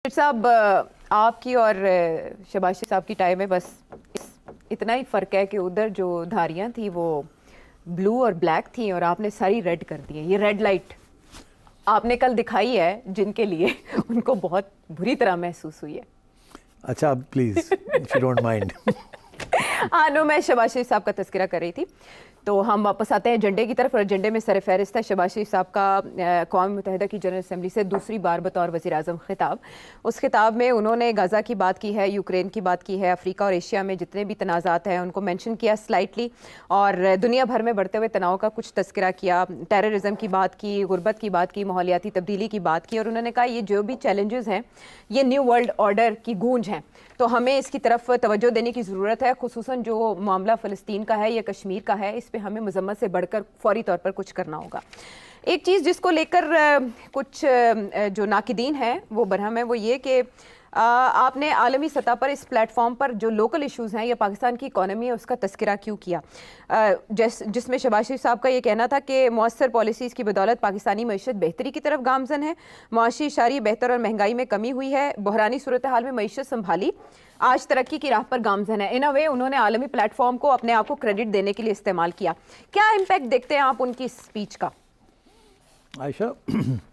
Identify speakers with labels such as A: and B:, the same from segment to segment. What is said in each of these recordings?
A: صاحب آپ کی اور شہباز شریف صاحب کی ٹائم میں بس اتنا ہی فرق ہے کہ ادھر جو دھاریاں تھیں وہ بلو اور بلیک تھیں اور آپ نے ساری ریڈ کر دی ہیں. یہ ریڈ لائٹ آپ نے کل دکھائی ہے جن کے لیے ان کو بہت بری طرح محسوس ہوئی ہے.
B: اچھا please if you don't mind.
A: ہاں نو میں شہباز شریف صاحب کا تذکرہ کر رہی تھی تو ہم واپس آتے ہیں ایجنڈے کی طرف. اور ایجنڈے میں سر فہرست ہے شہباز شریف صاحب کا اقوام متحدہ کی جنرل اسمبلی سے دوسری بار بطور وزیر اعظم خطاب. اس خطاب میں انہوں نے غزہ کی بات کی ہے, یوکرین کی بات کی ہے, افریقہ اور ایشیا میں جتنے بھی تنازعات ہیں ان کو مینشن کیا سلائٹلی, اور دنیا بھر میں بڑھتے ہوئے تناؤ کا کچھ تذکرہ کیا, ٹیررزم کی بات کی, غربت کی بات کی, ماحولیاتی تبدیلی کی بات کی. اور انہوں نے کہا یہ جو بھی چیلنجز ہیں یہ نیو ورلڈ آرڈر کی گونج ہیں, تو ہمیں اس کی طرف توجہ دینے کی ضرورت ہے, خصوصاً جو معاملہ فلسطین کا ہے یا کشمیر کا ہے اس پہ ہمیں مذمت سے بڑھ کر فوری طور پر کچھ کرنا ہوگا. ایک چیز جس کو لے کر کچھ جو ناقدین ہیں وہ برہم ہے وہ یہ کہ آپ نے عالمی سطح پر اس پلیٹ فارم پر جو لوکل ایشوز ہیں یا پاکستان کی اکانومی ہے اس کا تذکرہ کیوں کیا, جس میں شہباز شریف صاحب کا یہ کہنا تھا کہ مؤثر پالیسیز کی بدولت پاکستانی معیشت بہتری کی طرف گامزن ہے, معاشی اشاری بہتر اور مہنگائی میں کمی ہوئی ہے, بحرانی صورتحال میں معیشت سنبھالی, آج ترقی کی راہ پر گامزن ہے. ان اے وے انہوں نے عالمی پلیٹ فارم کو اپنے آپ کو کریڈٹ دینے کے لیے استعمال کیا. کیا امپیکٹ دیکھتے ہیں آپ ان کی اسپیچ کا؟
B: عائشہ,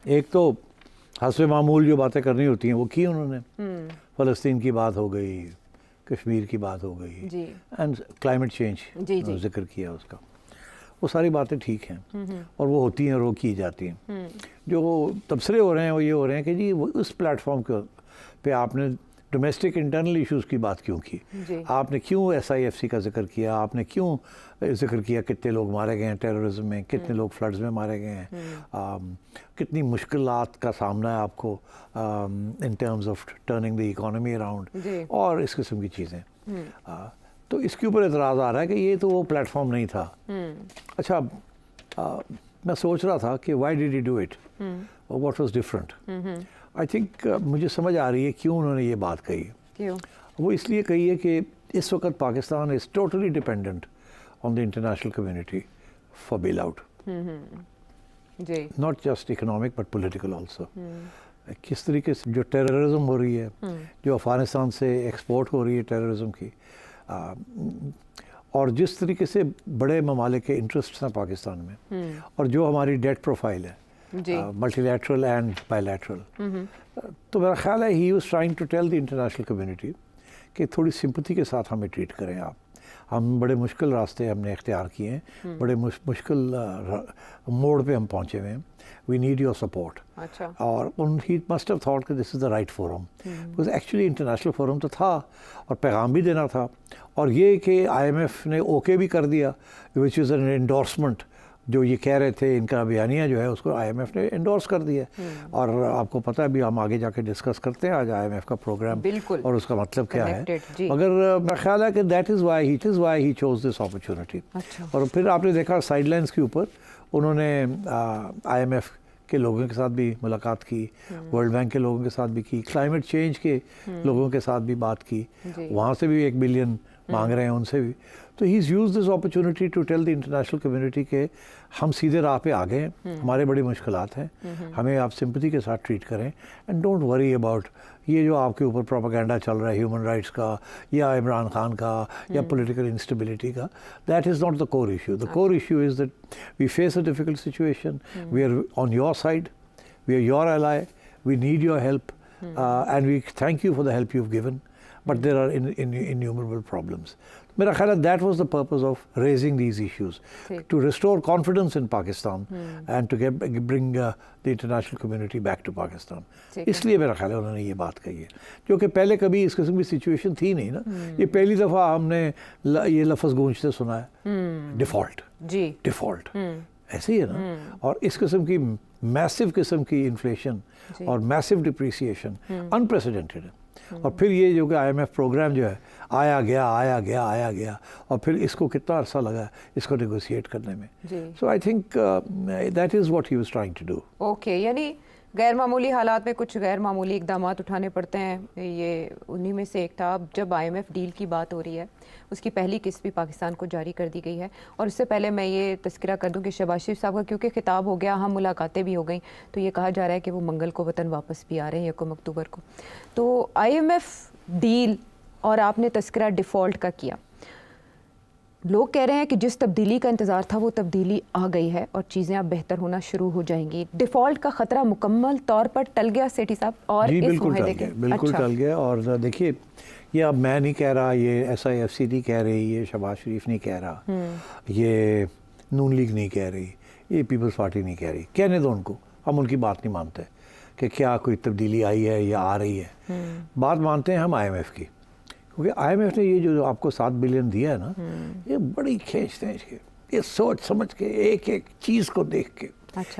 B: ایک تو حسب معمول جو باتیں کرنی ہوتی ہیں وہ کی انہوں نے. فلسطین کی بات ہو گئی, کشمیر کی بات ہو گئی,
A: جی,
B: اینڈ کلائمیٹ چینج ذکر کیا اس کا. وہ ساری باتیں ٹھیک ہیں اور وہ ہوتی ہیں اور وہ کی جاتی ہیں. جو تبصرے ہو رہے ہیں وہ یہ ہو رہے ہیں کہ جی وہ اس پلیٹ فارم پہ آپ نے ڈومیسٹک انٹرنل ایشوز کی بات کیوں کی, آپ نے کیوں ایس آئی ایف سی کا ذکر کیا, آپ نے کیوں ذکر کیا کتنے لوگ مارے گئے ہیں ٹیررزم میں, کتنے لوگ فلڈز میں مارے گئے ہیں, کتنی مشکلات کا سامنا ہے آپ کو in terms of turning the economy around, اور اس قسم کی چیزیں. تو اس کے اوپر اعتراض آ رہا ہے کہ یہ تو وہ پلیٹ فارم نہیں تھا. اچھا, میں سوچ رہا تھا کہ why did he do it, what was different. I think مجھے سمجھ آ رہی ہے کیوں انہوں نے یہ بات کہی ہے. وہ اس لیے کہی ہے کہ اس وقت Pakistan is totally dependent on the international community for bail out, not just economic but political also. کس طریقے سے جو ٹیررزم ہو رہی ہے, جو افغانستان سے ایکسپورٹ ہو رہی ہے ٹیررزم کی, اور جس طریقے سے بڑے ممالک کے انٹرسٹس ہیں پاکستان میں, اور جو ہماری ڈیٹ پروفائل ہے multilateral and bilateral, تو میرا خیال ہے he was trying to tell the international community کہ تھوڑی سمپتھی کے ساتھ ہمیں ٹریٹ کریں آپ. ہم بڑے مشکل راستے ہم نے اختیار کیے ہیں, بڑے مشکل موڑ پہ ہم پہنچے ہوئے ہیں, وی نیڈ یور سپورٹ. اور ہی مسٹ ہیو تھاٹ کہ this is the right forum, because actually international forum تو تھا اور پیغام بھی دینا تھا. اور یہ کہ آئی ایم ایف نے اوکے بھی کر دیا وچ از این انڈورسمنٹ, جو یہ کہہ رہے تھے ان کا بیانیہ جو ہے اس کو آئی ایم ایف نے انڈورس کر دیا. اور آپ کو پتہ ہے بھی ہم آگے جا کے ڈسکس کرتے ہیں آج آئی ایم ایف کا پروگرام اور اس کا مطلب کیا ہے. مگر میرا خیال ہے کہ that is why he choose this opportunity. اور پھر آپ نے دیکھا سائڈ لائنس کے اوپر انہوں نے آئی ایم ایف کے لوگوں کے ساتھ بھی ملاقات کی, ورلڈ بینک کے لوگوں کے ساتھ بھی کی, کلائمیٹ چینج کے لوگوں کے ساتھ بھی بات کی, وہاں سے بھی 1 بلین مانگ رہے ہیں ان سے بھی. تو he has used this opportunity to tell the international community کہ ہم سیدھے راہ پہ آ گئے ہیں, ہمارے بڑی مشکلات ہیں, ہمیں آپ سمپتھی کے ساتھ ٹریٹ کریں, اینڈ ڈونٹ وری اباؤٹ یہ جو آپ کے اوپر پروپیگنڈا چل رہا ہے ہیومن رائٹس کا یا عمران خان کا یا پولیٹیکل انسٹیبلٹی کا. That is not the core issue. The core issue is that we face a difficult situation, we are on your side, we are your ally, we need your help, and we thank you for the help you have given, but there are innumerable problems. میرا خیال ہے that was the purpose of raising these issues, to restore confidence in Pakistan and to bring the international community back to Pakistan. اس لیے میرا خیال ہے انہوں نے یہ بات کہی ہے, کیونکہ پہلے کبھی اس قسم کی سچویشن تھی نہیں نا. یہ پہلی دفعہ ہم نے یہ لفظ گونجتے سنا ہے, ڈیفالٹ. ڈیفالٹ ایسے ہی ہے نا. اور اس قسم کی میسو قسم کی انفلیشن اور میسو ڈپریسیشن انپریسیڈنٹڈ ہے. اور پھر یہ جو کہ آئی ایم ایف پروگرام جو ہے آیا گیا, اور پھر اس کو کتنا عرصہ لگا اس کو نیگوشیٹ کرنے میں. So I think that is what he was trying to do.
A: Okay, یعنی غیر معمولی حالات میں کچھ غیر معمولی اقدامات اٹھانے پڑتے ہیں. یہ انہی میں سے ایک تھا. اب جب IMF ڈیل کی بات ہو رہی ہے, اس کی پہلی قسط بھی پاکستان کو جاری کر دی گئی ہے. اور اس سے پہلے میں یہ تذکرہ کر دوں کہ شہباز شریف صاحب کا کیونکہ خطاب ہو گیا, ہم ملاقاتیں بھی ہو گئیں, تو یہ کہا جا رہا ہے کہ وہ منگل کو وطن واپس بھی آ رہے ہیں 1 اکتوبر کو. تو IMF ڈیل اور آپ نے تذکرہ ڈیفالٹ کا کیا. لوگ کہہ رہے ہیں کہ جس تبدیلی کا انتظار تھا وہ تبدیلی آ گئی ہے اور چیزیں اب بہتر ہونا شروع ہو جائیں گی. ڈیفالٹ کا خطرہ مکمل طور پر ٹل گیا سیٹھی صاحب؟ اور
B: جی
A: اس معاہدے کے
B: بالکل ٹل گیا. اور دیکھیے یہ اب میں نہیں کہہ رہا, یہ SIFC نہیں کہہ رہی, یہ شہباز شریف نہیں کہہ رہا, یہ نون لیگ نہیں کہہ رہی, یہ پیپلز پارٹی نہیں کہہ رہی. کہنے دو ان کو, ہم ان کی بات نہیں مانتے کہ کیا کوئی تبدیلی آئی ہے یا آ رہی ہے. بات مانتے ہیں ہم IMF کی, کیونکہ IMF نے یہ جو آپ کو 7 بلین دیا ہے نا, یہ بڑی کھینچتے ہیں اس کے, یہ سوچ سمجھ کے ایک ایک چیز کو دیکھ کے,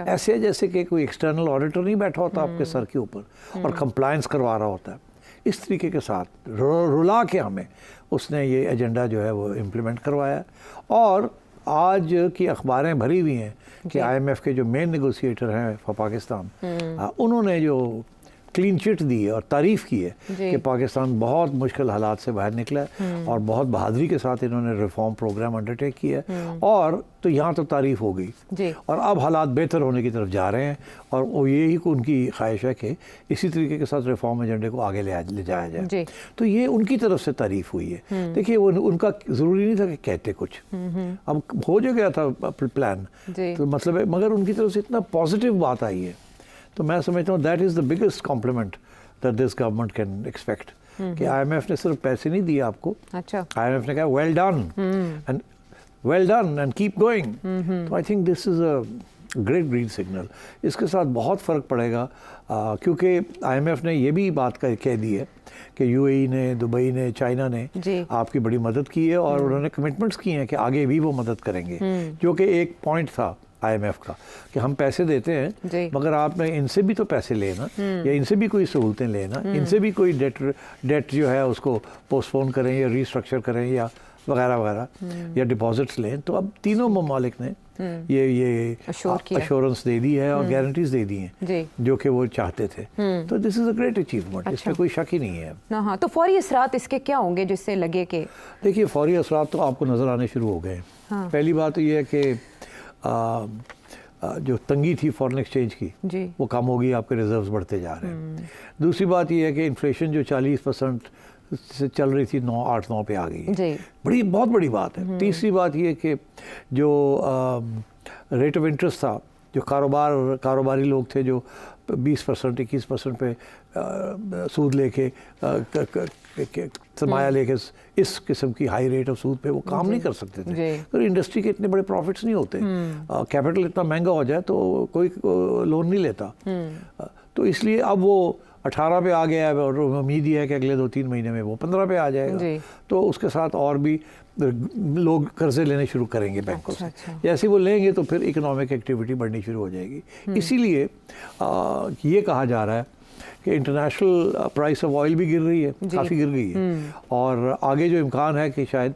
B: ایسے جیسے کہ کوئی ایکسٹرنل آڈیٹر نہیں بیٹھا ہوتا آپ کے سر کے اوپر اور کمپلائنس کروا رہا ہوتا ہے. اس طریقے کے ساتھ رلا کے ہمیں اس نے یہ ایجنڈا جو ہے وہ امپلیمنٹ کروایا. اور آج کی اخباریں بھری ہوئی ہیں کہ IMF کے جو مین نیگوسیٹر ہیں فار پاکستان, انہوں نے جو کلین چٹ دی ہے اور تعریف کی ہے کہ پاکستان بہت مشکل حالات سے باہر نکلا ہے اور بہت بہادری کے ساتھ انہوں نے ریفارم پروگرام انڈرٹیک کیا ہے. اور تو یہاں تو تعریف ہو گئی اور اب حالات بہتر ہونے کی طرف جا رہے ہیں, اور وہ یہی ان کی خواہش ہے کہ اسی طریقے کے ساتھ ریفارم ایجنڈے کو آگے لے جایا جائے. تو یہ ان کی طرف سے تعریف ہوئی ہے. دیکھیے وہ ان کا ضروری نہیں تھا کہ کہتے کچھ, اب ہو جو گیا تھا پلان, تو مطلب ہے مگر ان کی طرف سے اتنا پازیٹیو بات آئی ہے, تو میں سمجھتا ہوں that is the biggest complement that this government can expect. کہ IMF نے صرف پیسے نہیں دیے آپ کو, IMF نے کہا well done and keep going. تو I think this is a great green signal. اس کے ساتھ بہت فرق پڑے گا, کیونکہ IMF نے یہ بھی بات کہہ دی ہے کہ UAE نے, دبئی نے, چائنا نے آپ کی بڑی مدد کی ہے اور انہوں نے کمٹمنٹس کی ہیں کہ آگے بھی وہ مدد کریں گے, جو کہ ایک پوائنٹ تھا IMF کا کہ ہم پیسے دیتے ہیں مگر آپ نے ان سے بھی تو پیسے لینا, یا ان سے بھی کوئی سہولتیں لینا, ان سے بھی کوئی ڈیٹ جو ہے اس کو پوسٹ پون کریں یا ریسٹرکچر کریں یا وغیرہ وغیرہ, یا ڈپازٹس لیں. تو اب تینوں ممالک نے یہ ایشورنس دے دی ہے اور گارنٹیز دے دی ہیں جو کہ وہ چاہتے تھے. تو دس از اے گریٹ اچیومنٹ, اس میں کوئی شک ہی نہیں ہے.
A: ہاں, تو فوری اثرات اس کے کیا ہوں گے جس سے لگے کہ
B: دیکھیے فوری اثرات تو آپ کو نظر آنے شروع ہو گئے. پہلی بات تو یہ ہے کہ جو تنگی تھی فارن ایکسچینج کی وہ کم ہوگی, آپ کے ریزروز بڑھتے جا رہے ہیں. دوسری بات یہ ہے کہ انفلیشن جو 40% سے چل رہی تھی 8-9 پہ آ گئی ہے, بہت بڑی بات ہے. تیسری بات یہ کہ جو ریٹ آف انٹرسٹ تھا, جو کاروباری لوگ تھے جو 20% 21% پہ سود لے کے سرمایہ لے کے اس قسم کی ہائی ریٹ آف سود پہ وہ کام نہیں کر سکتے تھے. تو انڈسٹری کے اتنے بڑے پروفٹس نہیں ہوتے, کیپٹل اتنا مہنگا ہو جائے تو کوئی لون نہیں لیتا. تو اس لیے اب وہ 18 پہ آ گیا ہے اور امید یہ ہے کہ اگلے 2-3 مہینے میں وہ 15 پہ آ جائے گا. تو اس کے ساتھ اور بھی لوگ قرضے لینے شروع کریں گے بینکوں سے, جیسے وہ لیں گے تو پھر اکنامک ایکٹیویٹی بڑھنی شروع ہو جائے گی. اسی لیے یہ کہا جا رہا ہے کہ انٹرنیشنل پرائس آف آئل بھی گر رہی ہے, کافی گر گئی ہے, اور آگے جو امکان ہے کہ شاید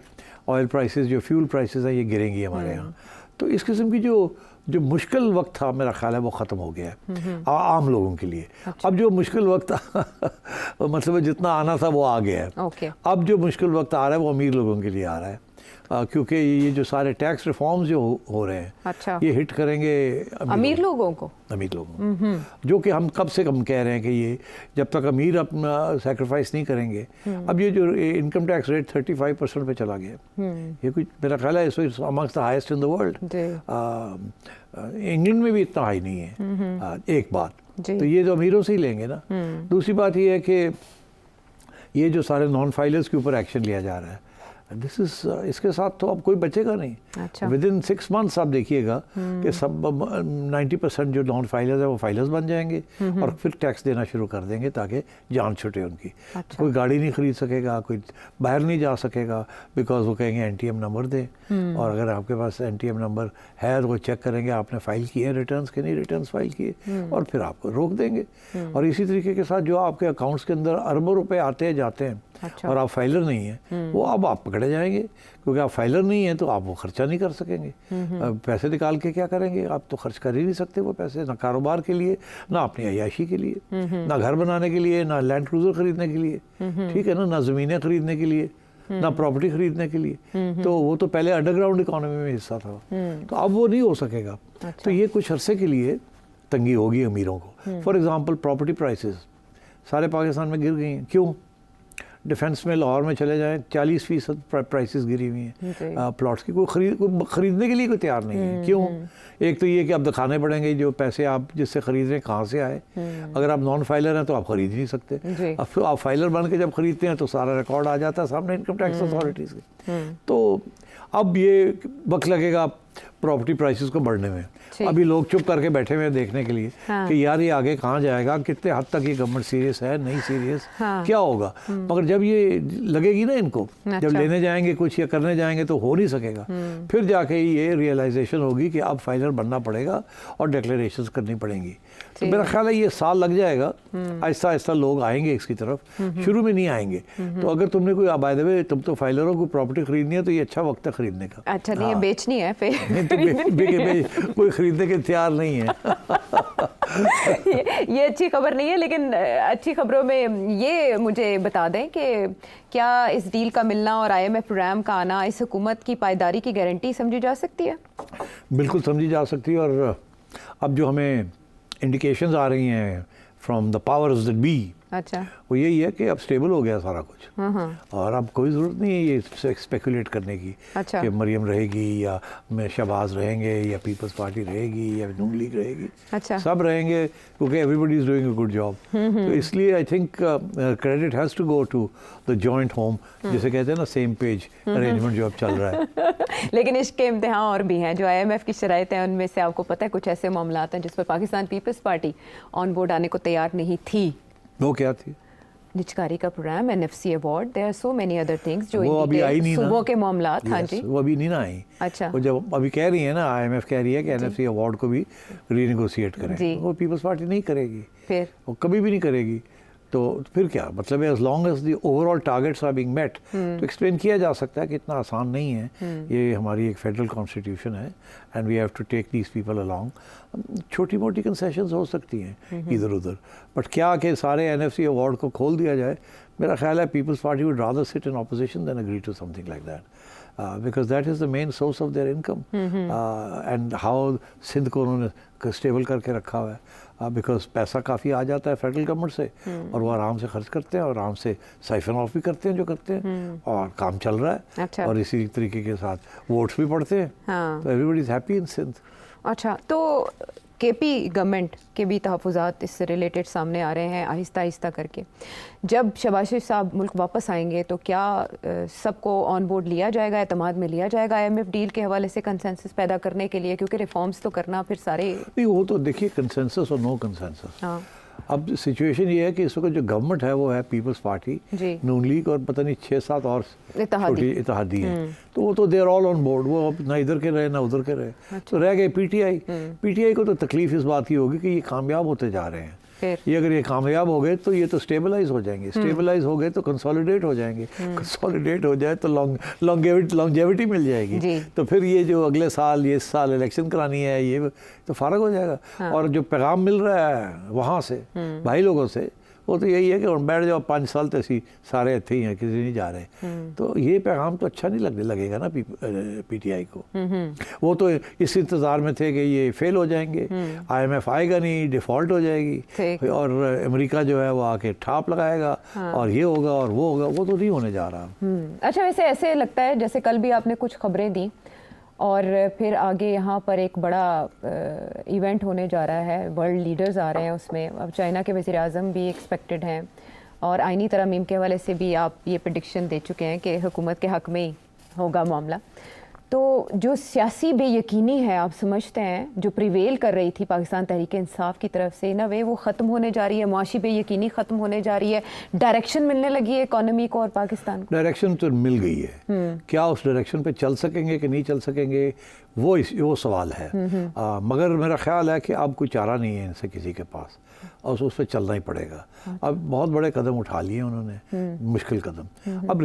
B: آئل پرائسز جو فیول پرائسز ہیں یہ گریں گی ہمارے یہاں. تو اس قسم کی جو مشکل وقت تھا میرا خیال ہے وہ ختم ہو گیا ہے عام لوگوں کے لیے. اب جو مشکل وقت مطلب جتنا آنا تھا وہ آ گیا ہے. اب جو مشکل وقت آ رہا ہے وہ امیر لوگوں کے لیے آ رہا ہے, کیونکہ یہ جو سارے ٹیکس ریفارمز جو ہو رہے ہیں یہ ہٹ کریں گے
A: امیر لوگوں کو,
B: جو کہ ہم کب سے کم کہہ رہے ہیں کہ یہ جب تک امیر اپنا سیکریفائس نہیں کریں گے. اب یہ جو انکم ٹیکس ریٹ 35% پہ چلا گیا, یہ کچھ میرا خیال ہے amongst the highest in the world. England میں بھی اتنا ہائی نہیں ہے. ایک بات تو یہ جو امیروں سے ہی لیں گے نا. دوسری بات یہ ہے کہ یہ جو سارے نان فائلرز کے اوپر ایکشن لیا جا رہا ہے, اس کے ساتھ تو اب کوئی بچے گا نہیں. ودن 6 months آپ دیکھیے گا کہ سب 90% جو نان فائلرز ہیں وہ فائلرز بن جائیں گے اور پھر ٹیکس دینا شروع کر دیں گے تاکہ جان چھٹے ان کی. کوئی گاڑی نہیں خرید سکے گا, کوئی باہر نہیں جا سکے گا, بیکاز وہ کہیں گے NTM نمبر دیں, اور اگر آپ کے پاس NTM نمبر ہے تو وہ چیک کریں گے آپ نے فائل کیے ہیں ریٹرنز کے نہیں ریٹرنز فائل کیے, اور پھر آپ کو روک دیں گے. اور اسی طریقے کے ساتھ جو آپ کے اکاؤنٹس کے اندر اربوں روپے آتے ہیں جاتے ہیں اور آپ فائلر نہیں ہیں وہ اب آپ پکڑے جائیں گے، کیونکہ آپ فائلر نہیں ہیں تو آپ وہ خرچہ نہیں کر سکیں گے. پیسے نکال کے کیا کریں گے؟ آپ تو خرچ کر ہی نہیں سکتے وہ پیسے، نہ کاروبار کے لیے، نہ اپنی عیاشی کے لیے، نہ گھر بنانے کے لیے، نہ لینڈ کروزر خریدنے کے لیے، ٹھیک ہے نا، نہ زمینیں خریدنے کے لیے، نہ پراپرٹی خریدنے کے لیے. تو وہ تو پہلے انڈر گراؤنڈ اکانومی میں حصہ تھا، تو اب وہ نہیں ہو سکے گا. تو یہ کچھ عرصے کے لیے تنگی ہوگی امیروں کو. فار ایگزامپل پراپرٹی پرائسز سارے پاکستان میں گر گئی ہیں. کیوں؟ ڈیفنس میں لاہور میں چلے جائیں 40% پرائسز گری ہوئی ہیں پلاٹس کی. کوئی خریدنے کے لیے کوئی تیار نہیں ہے. کیوں؟ ایک تو یہ کہ اب دکھانے پڑیں گے جو پیسے آپ جس سے خرید رہے ہیں کہاں سے آئے. اگر آپ نان فائلر ہیں تو آپ خرید ہی نہیں سکتے. اب آپ فائلر بن کے جب خریدتے ہیں تو سارا ریکارڈ آ جاتا ہے سامنے انکم ٹیکس اتھارٹیز کے. تو اب یہ وقت لگے گا پراپرٹی پرائسز کو بڑھنے میں. ابھی لوگ چپ کر کے بیٹھے ہوئے ہیں دیکھنے کے لیے کہ یار یہ آگے کہاں جائے گا، کتنے حد تک یہ گورنمنٹ سیریس ہے، نہیں سیریس، کیا ہوگا. مگر جب یہ لگے گی نا ان کو، جب لینے جائیں گے کچھ یا کرنے جائیں گے تو ہو نہیں سکے گا. پھر جا کے یہ ریئلائزیشن ہوگی کہ اب فائلر بننا پڑے گا اور ڈیکلیریشنز کرنی پڑیں گی. تو میرا خیال ہے یہ سال لگ جائے گا، آہستہ آہستہ لوگ آئیں گے اس کی طرف. شروع میں نہیں آئیں گے. تو اگر تم نے کوئی بائی دا وے تم تو فائلروں کو پراپرٹی خریدنی ہے تو یہ اچھا وقت ہے خریدنے کا.
A: اچھا نہیں بیچنی ہے
B: کوئی خریدنے کے تیار نہیں ہے.
A: یہ اچھی خبر نہیں ہے، لیکن اچھی خبروں میں یہ مجھے بتا دیں کہ کیا اس ڈیل کا ملنا اور IMF پروگرام کا آنا اس حکومت کی پائیداری کی گارنٹی سمجھی جا سکتی ہے؟
B: بالکل سمجھی جا سکتی ہے. اور اب جو ہمیں انڈیکیشنز آ رہی ہیں from the powers that be,
A: اچھا
B: وہ یہی ہے کہ اب سٹیبل ہو گیا سارا کچھ، اور اب کوئی ضرورت نہیں ہے یہ اسپیکولیٹ کرنے کی کہ مریم رہے گی یا شہباز رہیں گے یا پیپلز پارٹی رہے گی یا نون لیگ رہے گی. سب رہیں گے کیونکہ everybody is doing a good job. تو اس لیے I think credit has to go to the joint home, جسے کہتے ہیں نا سیم پیج ارینجمنٹ جو اب چل رہا ہے.
A: لیکن اس کے امتحان اور بھی ہیں جو IMF کی شرائط ہیں، ان میں سے آپ کو پتہ ہے کچھ ایسے معاملات ہیں جس پر پاکستان پیپلز پارٹی آن بورڈ آنے کو تیار نہیں تھی.
B: وہ کیا تھی؟
A: نجکاری کا program, NFC award, there are so many other things جو
B: وہ ابھی آئی نہیں نا،
A: صوبوں کے معاملات. ہاں جی
B: وہ ابھی نہیں نا آئی.
A: اچھا
B: وہ جب ابھی کہہ رہی ہے نا IMF کہہ رہی ہے کہ NFC ایوارڈ کو بھی ری نیگوشیٹ کریں، وہ پیپلز پارٹی نہیں کرے گی،
A: پھر
B: وہ کبھی بھی نہیں کرے گی. تو پھر کیا مطلب ہے؟ as long as the overall targets are being met تو ایکسپلین کیا جا سکتا ہے کہ اتنا آسان نہیں ہے. یہ ہماری ایک فیڈرل کانسٹیٹیوشن ہے and we have to take these people along. چھوٹی موٹی کنسیشنز ہو سکتی ہیں ادھر ادھر، بٹ کیا کہ سارے NFC ایوارڈ کو کھول دیا جائے؟ میرا خیال ہے Peoples Party would rather sit in opposition than agree to something like that. Because that is the main source of their income. And how Sindh کو انہوں نے اسٹیبل کر کے رکھا ہوا ہے. بیکاز پیسہ کافی آ جاتا ہے فیڈرل گورنمنٹ سے اور وہ آرام سے خرچ کرتے ہیں اور آرام سے سائفن آف بھی کرتے ہیں جو کرتے ہیں، اور کام چل رہا ہے اور اسی طریقے کے ساتھ ووٹس بھی پڑتے ہیں. تو everybody is happy in Sindh.
A: اچھا تو KP گورنمنٹ کے بھی تحفظات اس سے ریلیٹڈ سامنے آ رہے ہیں آہستہ آہستہ کر کے. جب شہباز شریف صاحب ملک واپس آئیں گے تو کیا سب کو آن بورڈ لیا جائے گا، اعتماد میں لیا جائے گا IMF ڈیل کے حوالے سے کنسنسس پیدا کرنے کے لیے؟ کیونکہ ریفارمز تو کرنا پھر سارے
B: نہیں، وہ تو دیکھیے کنسنسس اور نو کنسنسس. اب سچویشن یہ ہے کہ اس وقت جو گورنمنٹ ہے وہ ہے پیپلز پارٹی، نون لیگ اور پتہ نہیں 6-7 اور چھوٹی اتحادی ہیں. تو وہ تو they are all on board. وہ اب نہ ادھر کے رہے نہ ادھر کے رہے. تو رہ گئے PTI کو تو تکلیف اس بات کی ہوگی کہ یہ کامیاب ہوتے جا رہے ہیں. یہ اگر یہ کامیاب ہو گئے تو یہ تو اسٹیبلائز ہو جائیں گے، اسٹیبلائز ہو گئے تو کنسالیڈیٹ ہو جائیں گے، کنسالیڈیٹ ہو جائے تو لانگیوٹی مل جائے گی. تو پھر یہ جو اگلے سال یہ سال الیکشن کرانی ہے یہ تو فارغ ہو جائے گا. اور جو پیغام مل رہا ہے وہاں سے بھائی لوگوں سے وہ تو یہی ہے کہ بیٹھ جاؤ 5 سال تو اسی سارے اتھے ہی ہیں، کسی نہیں جا رہے. تو یہ پیغام تو اچھا نہیں لگے گا نا PTI کو. وہ تو اس انتظار میں تھے کہ یہ فیل ہو جائیں گے، IMF آئے گا نہیں، ڈیفالٹ ہو جائے گی اور امریکہ جو ہے وہ آ کے ٹھاپ لگائے گا اور یہ ہوگا اور وہ ہوگا. وہ تو نہیں ہونے جا رہا.
A: اچھا ویسے ایسے لگتا ہے جیسے کل بھی آپ نے کچھ خبریں دیں اور پھر آگے یہاں پر ایک بڑا ایونٹ ہونے جا رہا ہے، ورلڈ لیڈرز آ رہے ہیں اس میں. اب چائنا کے وزیر اعظم بھی ایکسپیکٹڈ ہیں اور آئینی ترامیم کے حوالے سے بھی آپ یہ پریڈکشن دے چکے ہیں کہ حکومت کے حق میں ہی ہوگا معاملہ. تو جو سیاسی بے یقینی ہے آپ سمجھتے ہیں جو پریویل کر رہی تھی پاکستان تحریک انصاف کی طرف سے نا وہ ختم ہونے جا رہی ہے, معاشی بے یقینی ختم ہونے جا رہی ہے, ڈائریکشن ملنے لگی ہے اکانومی کو اور پاکستان کو؟
B: ڈائریکشن تو مل گئی ہے, کیا اس ڈائریکشن پہ چل سکیں گے کہ نہیں چل سکیں گے وہ سوال ہے. مگر میرا خیال ہے کہ اب کوئی چارہ نہیں ہے ان سے کسی کے پاس, اور اس پہ چلنا ہی پڑے گا. اب بہت بڑے قدم اٹھا لیے انہوں نے, مشکل قدم. اب